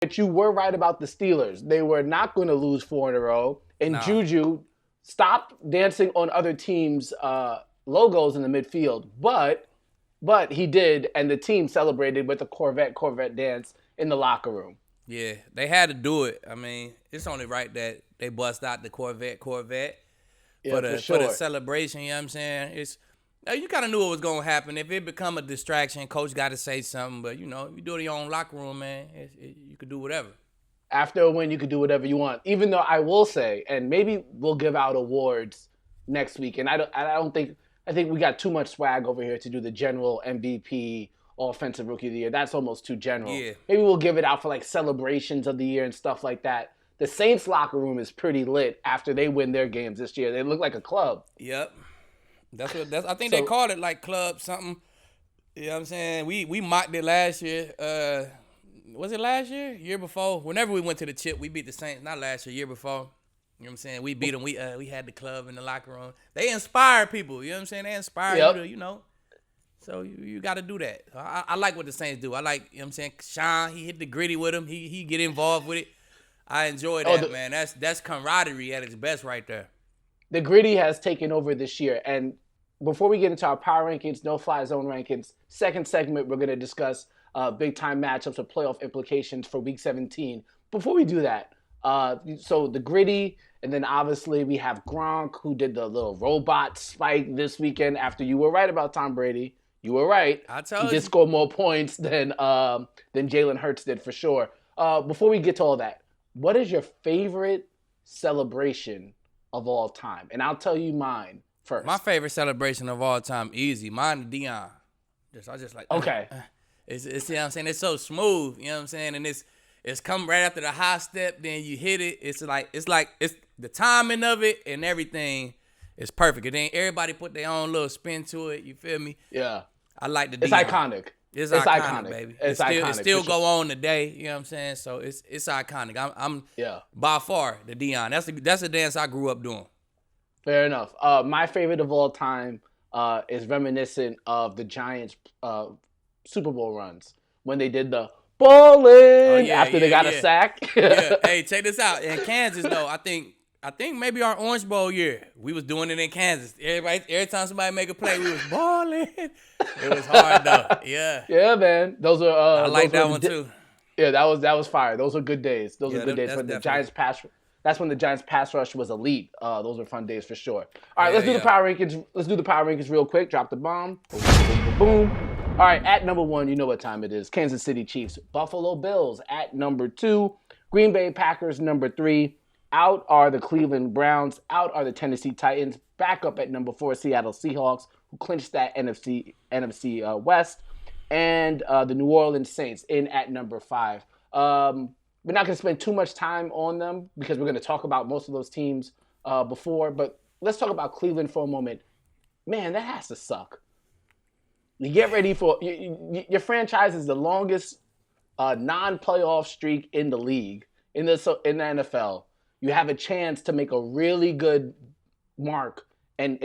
But you were right about the Steelers. They were not going to lose 4 in a row. And Nah. Juju stopped dancing on other teams' logos in the midfield. But he did, and the team celebrated with the Corvette dance in the locker room. Yeah, they had to do it. I mean, it's only right that they bust out the Corvette Yeah, for the for sure. celebration. You know what I'm saying? You kind of knew it was gonna happen. If it become a distraction, coach got to say something. But you do it in your own locker room, man. You could do whatever. After a win, you could do whatever you want. Even though I will say, and maybe we'll give out awards next week. And I think we got too much swag over here to do the general MVP offensive rookie of the year. That's almost too general. Yeah. Maybe we'll give it out for like celebrations of the year and stuff like that. The Saints locker room is pretty lit after they win their games this year. They look like a club. Yep. I think they called it like club something. You know what I'm saying? We mocked it last year. Was it last year? Year before? Whenever we went to the chip, we beat the Saints. Not last year, year before. You know what I'm saying? We beat them. We had the club in the locker room. They inspire people. You know what I'm saying? They inspire you to, So you got to do that. I like what the Saints do. I like, you know what I'm saying? Sean, he hit the gritty with him. He get involved with it. I enjoy that, man. That's camaraderie at its best right there. The gritty has taken over this year. And before we get into our power rankings, no-fly zone rankings, second segment, we're going to discuss big-time matchups with playoff implications for Week 17. Before we do that, so the gritty, and then obviously we have Gronk, who did the little robot spike this weekend after you were right about Tom Brady. You were right. I told you. He did score more points than Jalen Hurts did for sure. Before we get to all that, what is your favorite celebration of all time? And I'll tell you mine first. My favorite celebration of all time, easy. Mine, Dion. I just like. Okay. It's you know what I'm saying? It's so smooth. You know what I'm saying? And it's come right after the high step. Then you hit it. It's the timing of it and everything is perfect. And then everybody put their own little spin to it. You feel me? Yeah. I like the It's Dion. iconic. It's iconic, baby. It's iconic. iconic. It still for go sure. on today. You know what I'm saying? So it's iconic. I'm Yeah. by far the Dion. That's the dance I grew up doing. Fair enough. My favorite of all time is reminiscent of the Giants' Super Bowl runs when they did the bowling after they got a sack. Yeah. Hey, check this out. In Kansas, though, I think maybe our Orange Bowl year, we was doing it in Kansas. Every time somebody make a play, we was balling. It was hard though. Yeah. Yeah, man. Those are. I like that one too. Yeah, that was fire. Those were good days. Those were good days when the Giants pass. That's when the Giants pass rush was elite. Those were fun days for sure. All right, let's do the power rankings. Let's do the power rankings real quick. Drop the bomb. Boom, boom, boom, boom, boom. All right, at number 1, you know what time it is. Kansas City Chiefs. Buffalo Bills at number 2. Green Bay Packers number 3. Out are the Cleveland Browns. Out are the Tennessee Titans. Back up at number 4, Seattle Seahawks, who clinched that NFC West. And the New Orleans Saints in at number 5. We're not going to spend too much time on them because we're going to talk about most of those teams before. But let's talk about Cleveland for a moment. Man, that has to suck. You get ready for your franchise is the longest non-playoff streak in the league in the NFL. You have a chance to make a really good mark and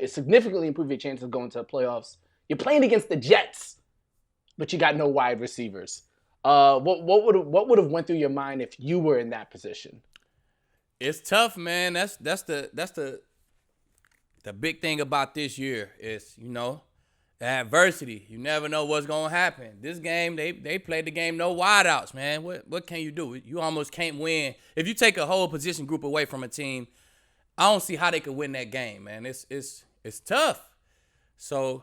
significantly improve your chances of going to the playoffs. You're playing against the Jets, but you got no wide receivers. What would have went through your mind if you were in that position? It's tough, man. That's the big thing about this year is, the adversity. You never know what's gonna happen. This game, they played the game no wideouts, man. What can you do? You almost can't win. If you take a whole position group away from a team, I don't see how they could win that game, man. It's tough. So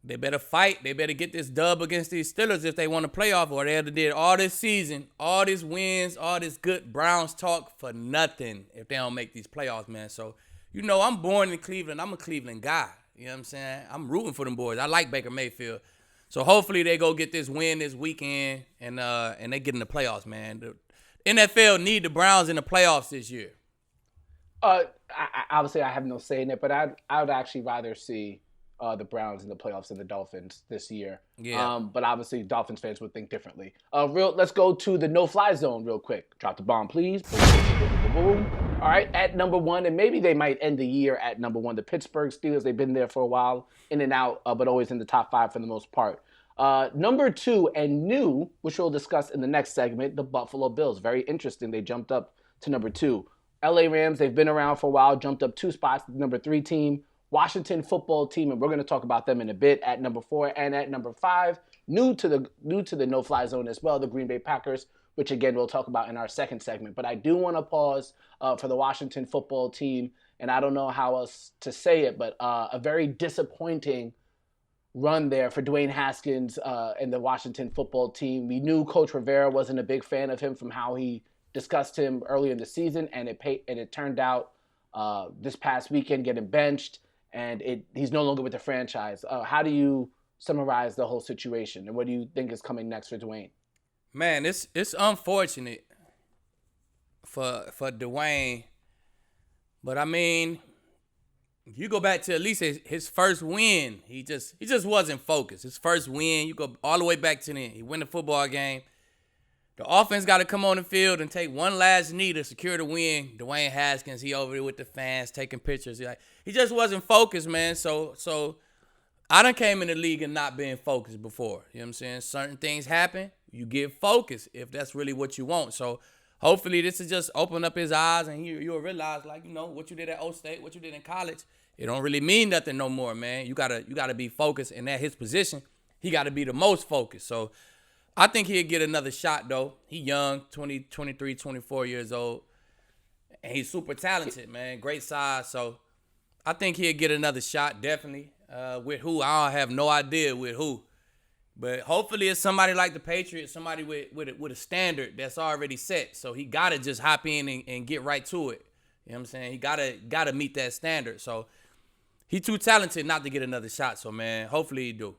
they better fight. They better get this dub against these Steelers if they want to play off, or they ever did all this season, all these wins, all this good Browns talk for nothing if they don't make these playoffs, man. So, I'm born in Cleveland. I'm a Cleveland guy. You know what I'm saying? I'm rooting for them boys. I like Baker Mayfield. So hopefully they go get this win this weekend and they get in the playoffs, man. The NFL need the Browns in the playoffs this year. Obviously I have no say in it, but I would actually rather see the Browns in the playoffs than the Dolphins this year. Yeah. But obviously Dolphins fans would think differently. Let's go to the no-fly zone real quick. Drop the bomb, please. Boom, boom, boom, boom, boom, boom. All right, at number 1, and maybe they might end the year at number 1, the Pittsburgh Steelers. They've been there for a while, in and out, but always in the top 5 for the most part. Number 2 and new, which we'll discuss in the next segment, the Buffalo Bills. Very interesting. They jumped up to number 2. LA Rams, they've been around for a while, jumped up 2 spots to the number 3 team. Washington Football Team, and we're going to talk about them in a bit, at number 4. And at number 5, new to the no-fly zone as well, the Green Bay Packers, which again we'll talk about in our second segment. But I do want to pause for the Washington Football Team, and I don't know how else to say it, but a very disappointing run there for Dwayne Haskins and the Washington Football Team. We knew Coach Rivera wasn't a big fan of him from how he discussed him early in the season, and it turned out this past weekend getting benched, and he's no longer with the franchise. How do you summarize the whole situation, and what do you think is coming next for Dwayne? Man, it's unfortunate for Dwayne, but I mean, if you go back to at least his first win, he just wasn't focused. His first win, you go all the way back to then. He win the football game. The offense got to come on the field and take one last knee to secure the win. Dwayne Haskins, he over there with the fans taking pictures. He just wasn't focused, man. So I done came in the league and not being focused before. You know what I'm saying? Certain things happen. You get focused if that's really what you want. So hopefully this is just open up his eyes, and you'll realize, like, you know, what you did at O State, what you did in college, it don't really mean nothing no more, man. You gotta be focused, and at his position, he gotta be the most focused. So I think he'll get another shot, though. He young, 20, 23, 24 years old, and he's super talented, man. Great size. So I think he'll get another shot, definitely. With who? I have no idea with who. But hopefully it's somebody like the Patriots, somebody with a standard that's already set. So he got to just hop in and get right to it. You know what I'm saying? He gotta meet that standard. So he too talented not to get another shot. So, man, hopefully he do.